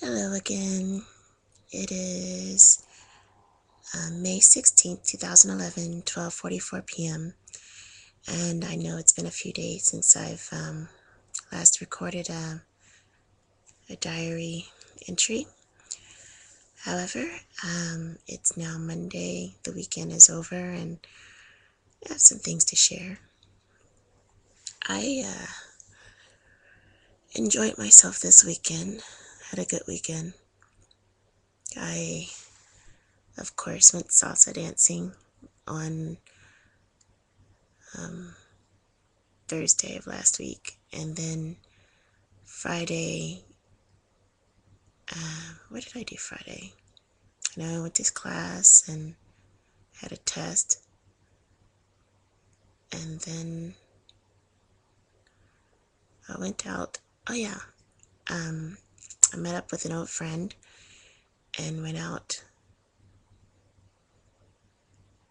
Hello again. It is May 16th, 2011, 12:44 p.m. And I know it's been a few days since I've last recorded a diary entry. However, it's now Monday, the weekend is over, and I have some things to share. I enjoyed myself this weekend, had a good weekend. I, of course, went salsa dancing on Thursday of last week, and then Friday, what did I do Friday? I know I went to class and had a test, and then I went out. Oh yeah, I met up with an old friend and went out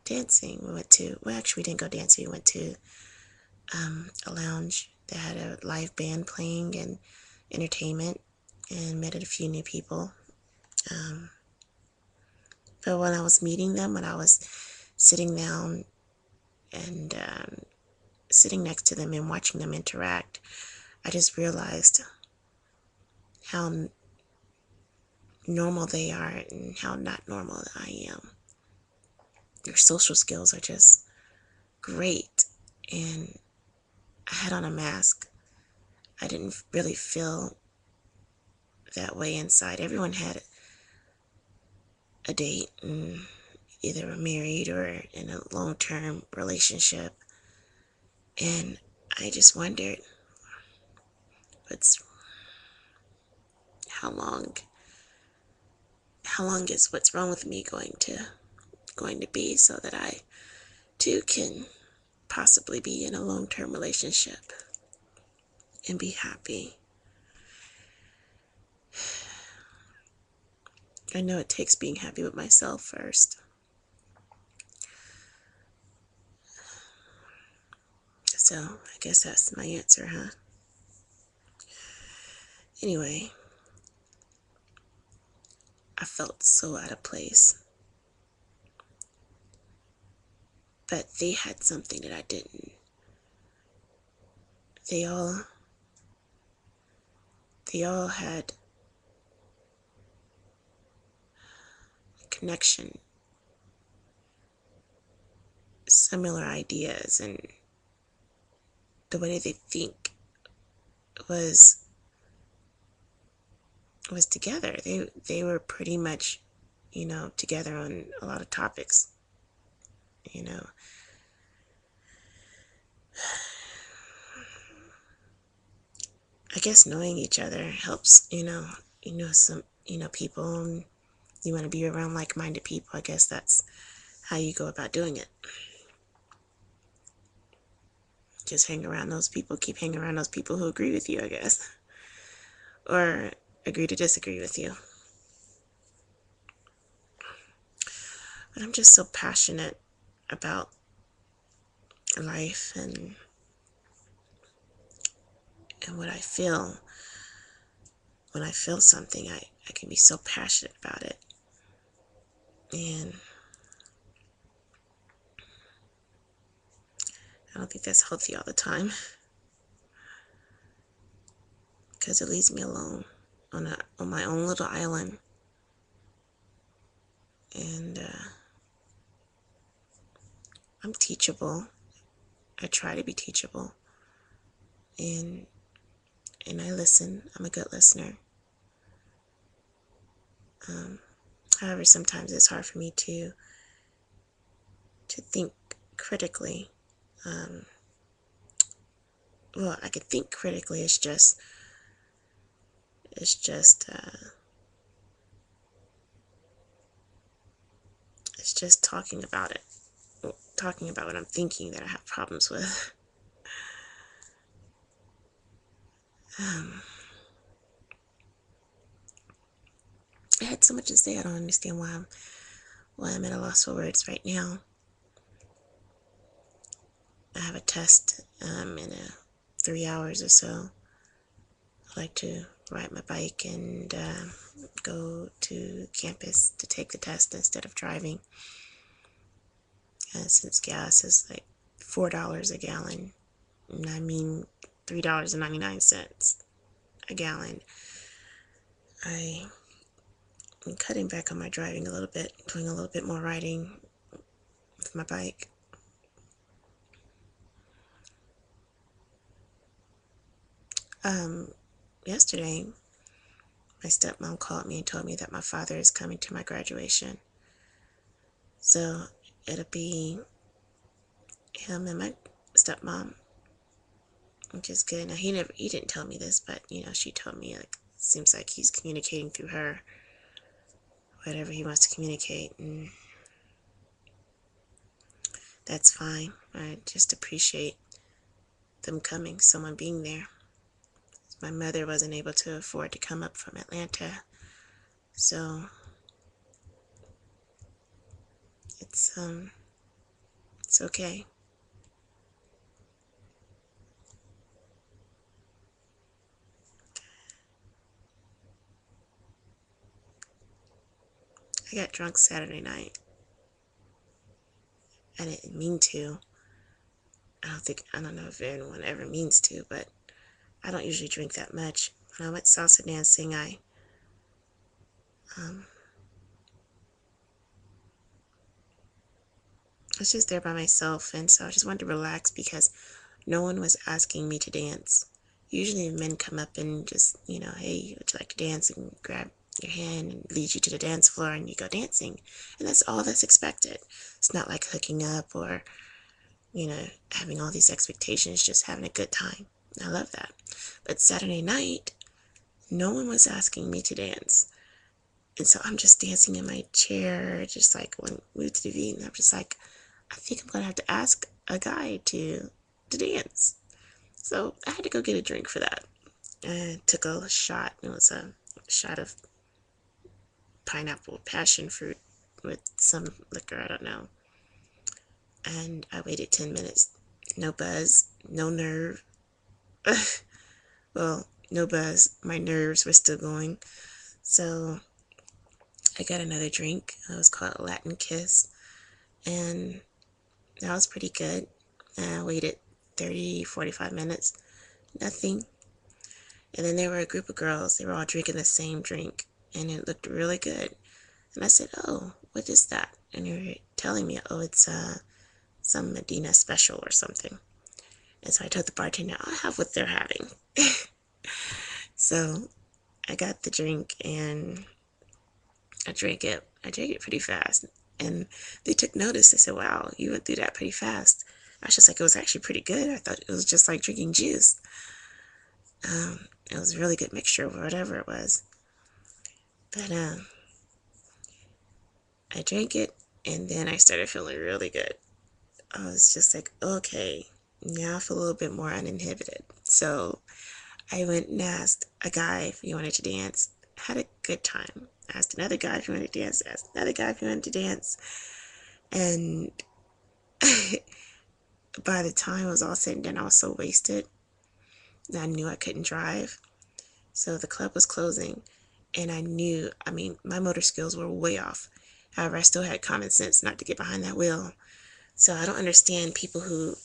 dancing. We didn't go dancing. We went to a lounge that had a live band playing and entertainment, and met a few new people. But when I was meeting them, when I was sitting down and sitting next to them and watching them interact, I just realized how normal they are and how not normal I am. Their social skills are just great, and I had on a mask. I didn't really feel that way inside. Everyone had a date and either were married or in a long-term relationship, and I just wondered, what's how long is what's wrong with me going to be, so that I too can possibly be in a long-term relationship and be happy. I know it takes being happy with myself first. So I guess that's my answer, huh? Anyway, I felt so out of place. But they had something that I didn't. They all had a connection, similar ideas, and the way they think was together. They were pretty much, together on a lot of topics. You know, I guess knowing each other helps. Some people, and you want to be around like-minded people. I guess that's how you go about doing it. Just hang around those people. Keep hanging around those people who agree with you, I guess, or agree to disagree with you. But I'm just so passionate about life and what I feel. When I feel something, I can be so passionate about it. And I don't think that's healthy all the time, because it leaves me alone on my own little island. And I'm teachable. I try to be teachable. And I listen. I'm a good listener. However, sometimes it's hard for me to think critically. Well, I could think critically. It's just talking about it, talking about what I'm thinking, that I have problems with. I had so much to say. I don't understand why I'm at a loss for words right now. I have a test in 3 hours or so. I'd like to ride my bike and go to campus to take the test instead of driving. Since gas is like $4 a gallon, and I mean $3.99 a gallon, I'm cutting back on my driving a little bit, doing a little bit more riding with my bike. Yesterday, my stepmom called me and told me that my father is coming to my graduation. So it'll be him and my stepmom, which is good. Now he didn't tell me this, but she told me, like, seems like he's communicating through her, whatever he wants to communicate, and that's fine. I just appreciate them coming, someone being there. My mother wasn't able to afford to come up from Atlanta, so it's okay. I got drunk Saturday night. I didn't mean to. I don't know if anyone ever means to, but I don't usually drink that much. When I went salsa dancing, I was just there by myself, and so I just wanted to relax because no one was asking me to dance. Usually men come up and just, hey, would you like to dance, and grab your hand and lead you to the dance floor and you go dancing. And that's all that's expected. It's not like hooking up or, having all these expectations, just having a good time. I love that. But Saturday night, no one was asking me to dance. And so I'm just dancing in my chair, just like when we moved to the V, and I'm just like, I think I'm gonna have to ask a guy to dance. So I had to go get a drink for that. I took a shot. It was a shot of pineapple passion fruit with some liquor, I don't know. And I waited 10 minutes. No buzz, no nerve. Well, no buzz. My nerves were still going. So I got another drink. It was called Latin Kiss. And that was pretty good. And I waited 30, 45 minutes. Nothing. And then there were a group of girls. They were all drinking the same drink. And it looked really good. And I said, oh, what is that? And they were telling me, oh, it's some Medina special or something. And so I told the bartender, I'll have what they're having. So I got the drink and I drank it. I drank it pretty fast. And they took notice. They said, wow, you went through that pretty fast. I was just like, it was actually pretty good. I thought it was just like drinking juice. It was a really good mixture of whatever it was. But I drank it and then I started feeling really good. I was just like, okay, now I feel a little bit more uninhibited. So I went and asked a guy if he wanted to dance. Had a good time. Asked another guy if he wanted to dance. Asked another guy if he wanted to dance. And by the time it was all said and done, I was so wasted that I knew I couldn't drive. So the club was closing, and my motor skills were way off. However, I still had common sense not to get behind that wheel. So I don't understand people who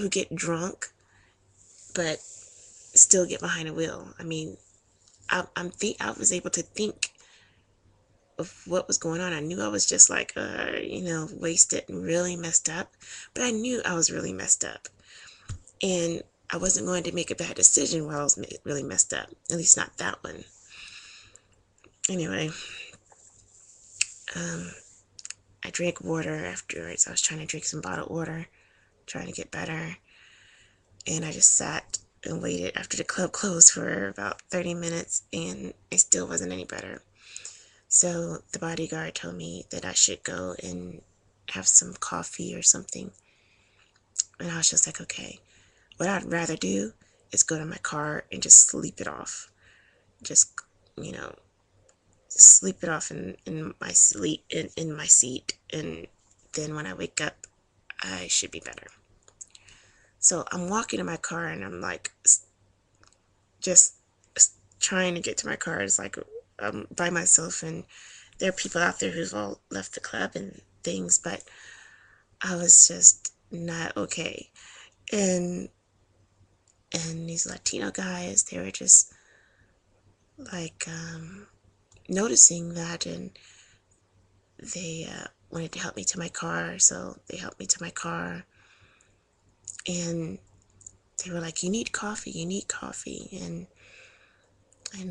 get drunk but still get behind a wheel. I was able to think of what was going on. I knew I was just like, wasted and really messed up, but I knew I was really messed up, and I wasn't going to make a bad decision while I was really messed up. At least not that one. Anyway, I drank water afterwards. I was trying to drink some bottled water, trying to get better, and I just sat and waited after the club closed for about 30 minutes, and it still wasn't any better. So the bodyguard told me that I should go and have some coffee or something. And I was just like, okay, what I'd rather do is go to my car and just sleep it off. Just, you know, sleep it off in my sleep in my seat. And then when I wake up, I should be better. So I'm walking to my car and I'm like, just trying to get to my car. It's like I'm by myself, and there are people out there who've all left the club and things, but I was just not okay. And these Latino guys, they were just like noticing that, and they wanted to help me to my car, so they helped me to my car, and they were like, you need coffee, you need coffee. And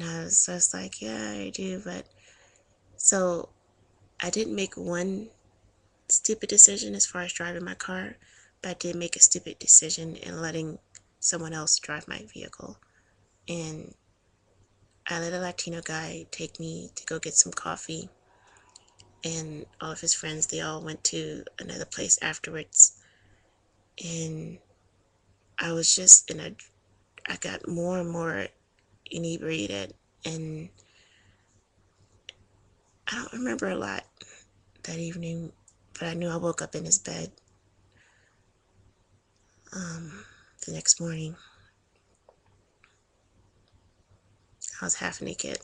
I was just like, yeah, I do. But so I didn't make one stupid decision as far as driving my car, but I did make a stupid decision in letting someone else drive my vehicle. And I let a Latino guy take me to go get some coffee, and all of his friends, they all went to another place afterwards. And I was just I got more and more inebriated, and I don't remember a lot that evening, but I knew I woke up in his bed the next morning. I was half naked.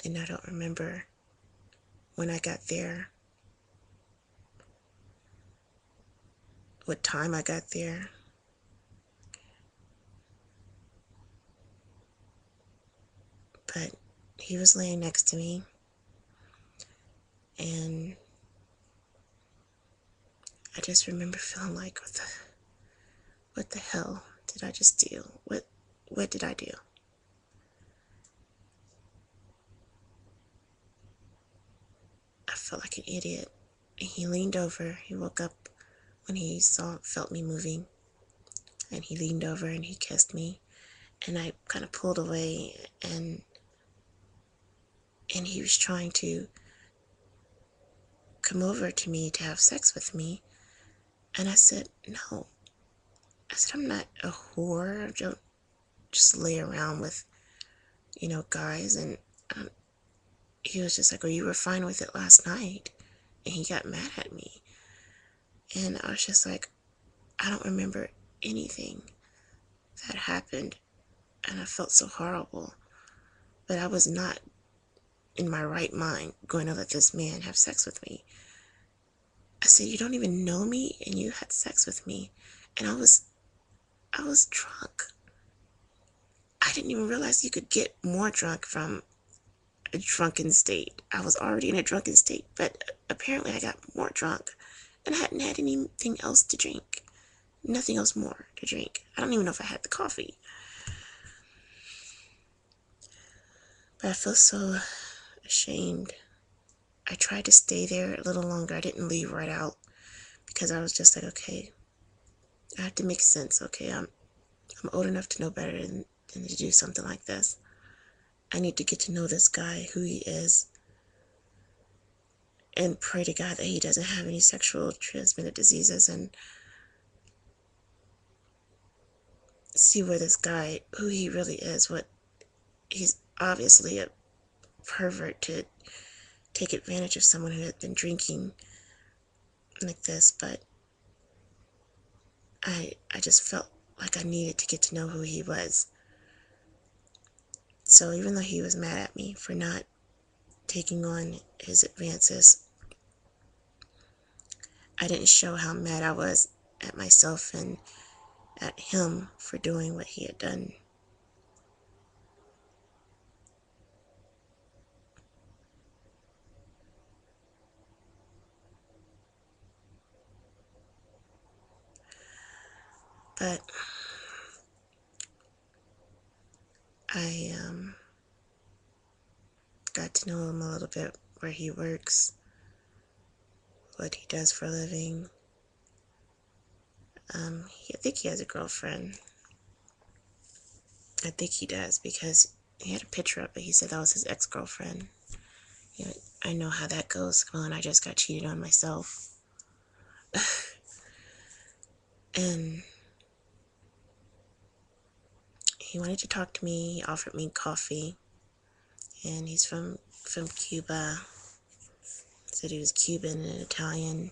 And I don't remember when I got there, what time I got there. But he was laying next to me, and I just remember feeling like, what the hell did I just do? What did I do? I felt like an idiot. And he leaned over. He woke up when he felt me moving, and he leaned over and he kissed me, and I kind of pulled away, and he was trying to come over to me to have sex with me, and I said no. I said, I'm not a whore. I don't just lay around with guys. And um, he was just like, oh, you were fine with it last night. And he got mad at me, and I was just like, I don't remember anything that happened, and I felt so horrible. But I was not in my right mind going to let this man have sex with me. I said, you don't even know me, and you had sex with me. And I was drunk. I didn't even realize you could get more drunk from a drunken state. I was already in a drunken state, but apparently I got more drunk, and I hadn't had anything else to drink. Nothing else more to drink. I don't even know if I had the coffee. But I feel so ashamed. I tried to stay there a little longer. I didn't leave right out because I was just like, okay, I have to make sense. Okay, I'm old enough to know better than to do something like this. I need to get to know this guy, who he is, and pray to God that he doesn't have any sexual transmitted diseases, and see where this guy, who he really is. What he's obviously a pervert to take advantage of someone who had been drinking like this, but I just felt like I needed to get to know who he was. So even though he was mad at me for not taking on his advances, I didn't show how mad I was at myself and at him for doing what he had done. But I got to know him a little bit, where he works, what he does for a living. I think he has a girlfriend. I think he does, because he had a picture up, but he said that was his ex-girlfriend. Yeah, I know how that goes. Come on, I just got cheated on myself. And he wanted to talk to me. He offered me coffee, and he's from Cuba. Said he was Cuban and Italian,